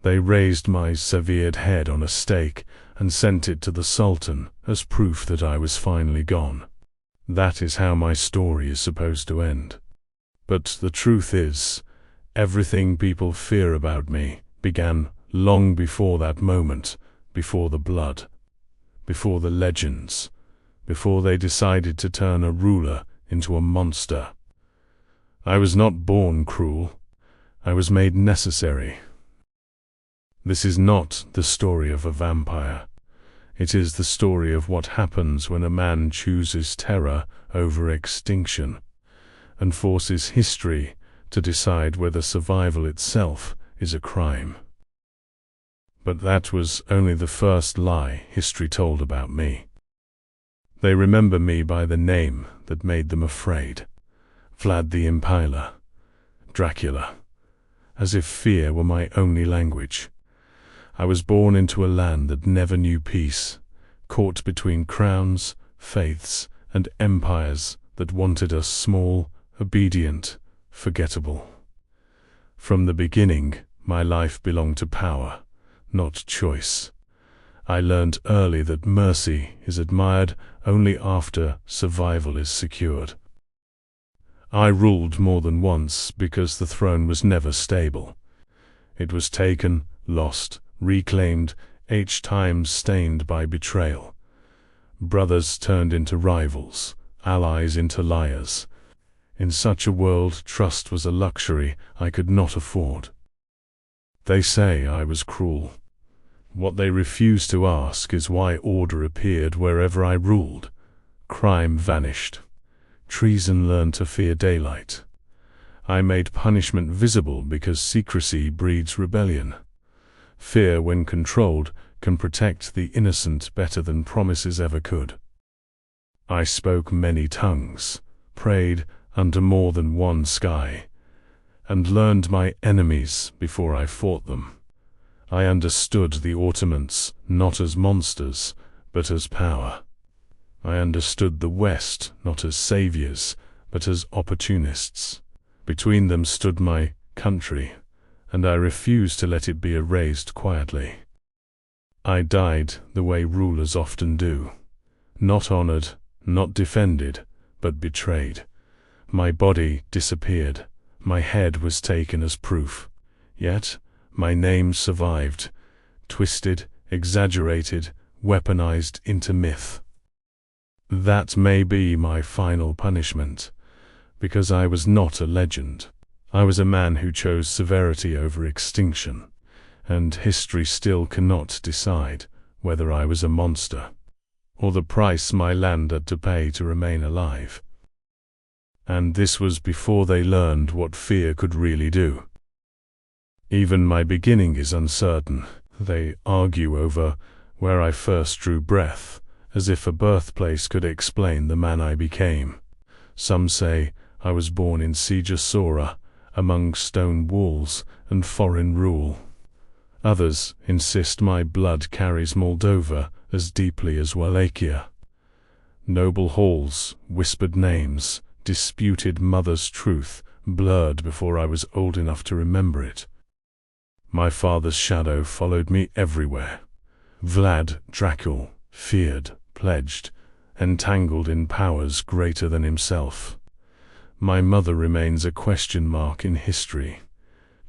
They raised my severed head on a stake and sent it to the Sultan as proof that I was finally gone. That is how my story is supposed to end. But the truth is, everything people fear about me began long before that moment, before the blood, before the legends, before they decided to turn a ruler into a monster. I was not born cruel. I was made necessary. This is not the story of a vampire. It is the story of what happens when a man chooses terror over extinction and forces history to decide whether survival itself is a crime. But that was only the first lie history told about me. They remember me by the name that made them afraid: Vlad the Impaler, Dracula, as if fear were my only language. I was born into a land that never knew peace, caught between crowns, faiths, and empires that wanted us small, obedient, forgettable. From the beginning, my life belonged to power, not choice. I learned early that mercy is admired only after survival is secured. I ruled more than once because the throne was never stable. It was taken, lost, reclaimed, each time stained by betrayal. Brothers turned into rivals, allies into liars. In such a world, trust was a luxury I could not afford. They say I was cruel. What they refuse to ask is why order appeared wherever I ruled. Crime vanished. Treason learned to fear daylight. I made punishment visible because secrecy breeds rebellion. Fear, when controlled, can protect the innocent better than promises ever could. I spoke many tongues, prayed under more than one sky, and learned my enemies before I fought them. I understood the Ottomans not as monsters, but as power. I understood the West not as saviors, but as opportunists. Between them stood my country, and I refused to let it be erased quietly. I died the way rulers often do, not honored, not defended, but betrayed. My body disappeared. My head was taken as proof. Yet my name survived, twisted, exaggerated, weaponized into myth. That may be my final punishment, because I was not a legend. I was a man who chose severity over extinction, and history still cannot decide whether I was a monster, or the price my land had to pay to remain alive. And this was before they learned what fear could really do. Even my beginning is uncertain. They argue over where I first drew breath, as if a birthplace could explain the man I became. Some say I was born in Sora, among stone walls and foreign rule. Others insist my blood carries Moldova as deeply as Wallachia. Noble halls, whispered names, disputed mother's truth, blurred before I was old enough to remember it. My father's shadow followed me everywhere. Vlad, Dracula, feared, pledged, entangled in powers greater than himself. My mother remains a question mark in history.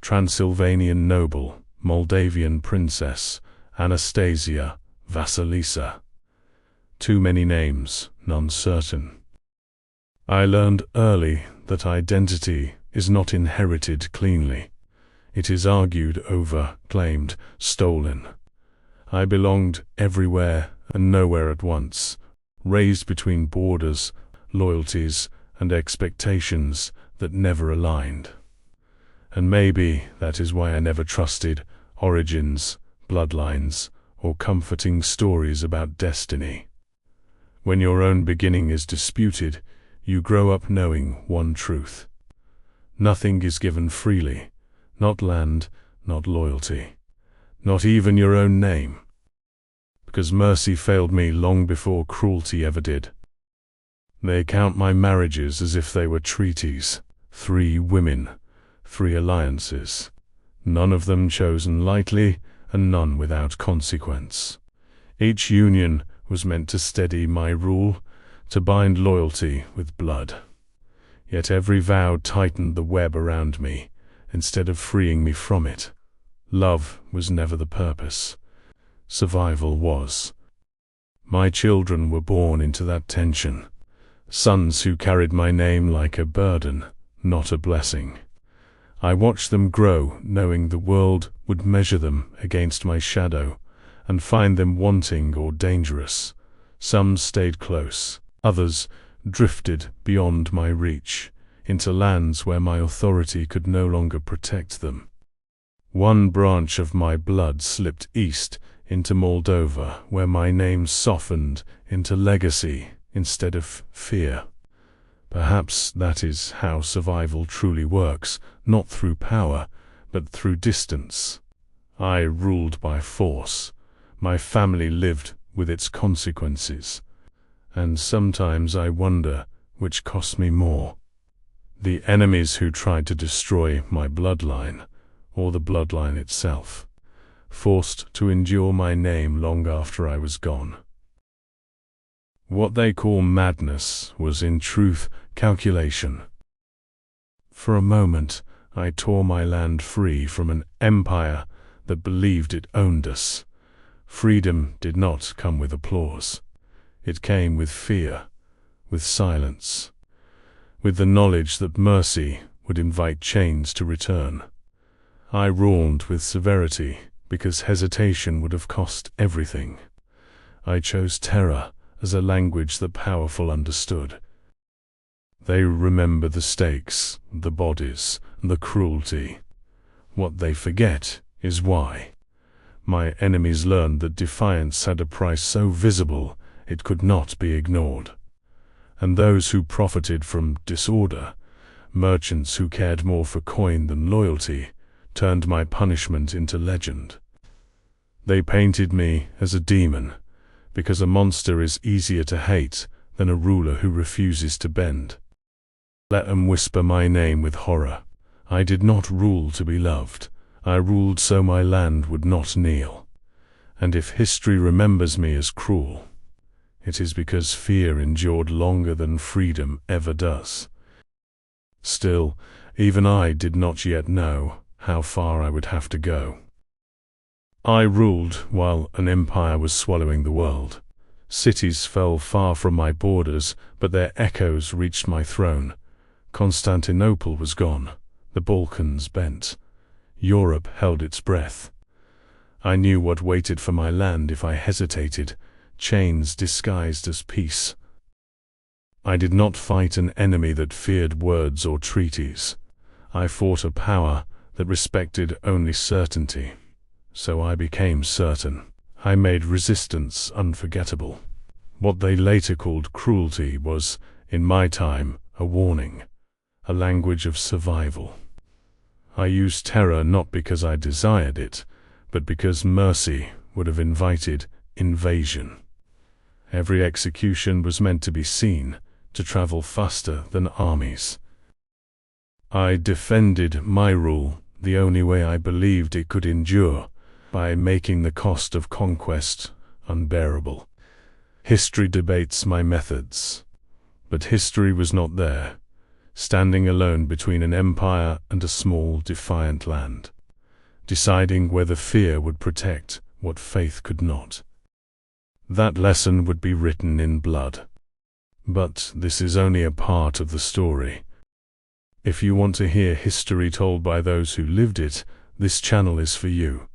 Transylvanian noble, Moldavian princess, Anastasia, Vasilisa. Too many names, none certain. I learned early that identity is not inherited cleanly. It is argued over, claimed, stolen. I belonged everywhere and nowhere at once, raised between borders, loyalties, and expectations that never aligned. And maybe that is why I never trusted origins, bloodlines, or comforting stories about destiny. When your own beginning is disputed, you grow up knowing one truth. Nothing is given freely, not land, not loyalty, not even your own name. Because mercy failed me long before cruelty ever did. They count my marriages as if they were treaties. 3 women, 3 alliances. none of them chosen lightly, and none without consequence. Each union was meant to steady my rule, to bind loyalty with blood. Yet every vow tightened the web around me, instead of freeing me from it. Love was never the purpose. Survival was. My children were born into that tension. Sons who carried my name like a burden, not a blessing. I watched them grow, knowing the world would measure them against my shadow, and find them wanting or dangerous. Some stayed close, others drifted beyond my reach, into lands where my authority could no longer protect them. One branch of my blood slipped east into Moldova, where my name softened into legacy instead of fear. Perhaps that is how survival truly works, not through power, but through distance. I ruled by force. My family lived with its consequences. And sometimes I wonder which cost me more. The enemies who tried to destroy my bloodline, or the bloodline itself, forced to endure my name long after I was gone. What they call madness was in truth calculation. For a moment, I tore my land free from an empire that believed it owned us. Freedom did not come with applause. It came with fear, with silence, with the knowledge that mercy would invite chains to return. I ruled with severity because hesitation would have cost everything. I chose terror as a language the powerful understood. They remember the stakes, the bodies, the cruelty. What they forget is why. My enemies learned that defiance had a price so visible it could not be ignored. And those who profited from disorder, merchants who cared more for coin than loyalty, turned my punishment into legend. They painted me as a demon, because a monster is easier to hate than a ruler who refuses to bend. Let them whisper my name with horror. I did not rule to be loved. I ruled so my land would not kneel. And if history remembers me as cruel, it is because fear endured longer than freedom ever does. Still, even I did not yet know how far I would have to go. I ruled while an empire was swallowing the world. Cities fell far from my borders, but their echoes reached my throne. Constantinople was gone. The Balkans bent. Europe held its breath. I knew what waited for my land if I hesitated, chains disguised as peace. I did not fight an enemy that feared words or treaties. I fought a power that respected only certainty. So I became certain. I made resistance unforgettable. What they later called cruelty was, in my time, a warning, a language of survival. I used terror not because I desired it, but because mercy would have invited invasion. Every execution was meant to be seen, to travel faster than armies. I defended my rule the only way I believed it could endure, by making the cost of conquest unbearable. History debates my methods, but history was not there, standing alone between an empire and a small, defiant land, deciding whether fear would protect what faith could not. That lesson would be written in blood. But this is only a part of the story. If you want to hear history told by those who lived it, this channel is for you.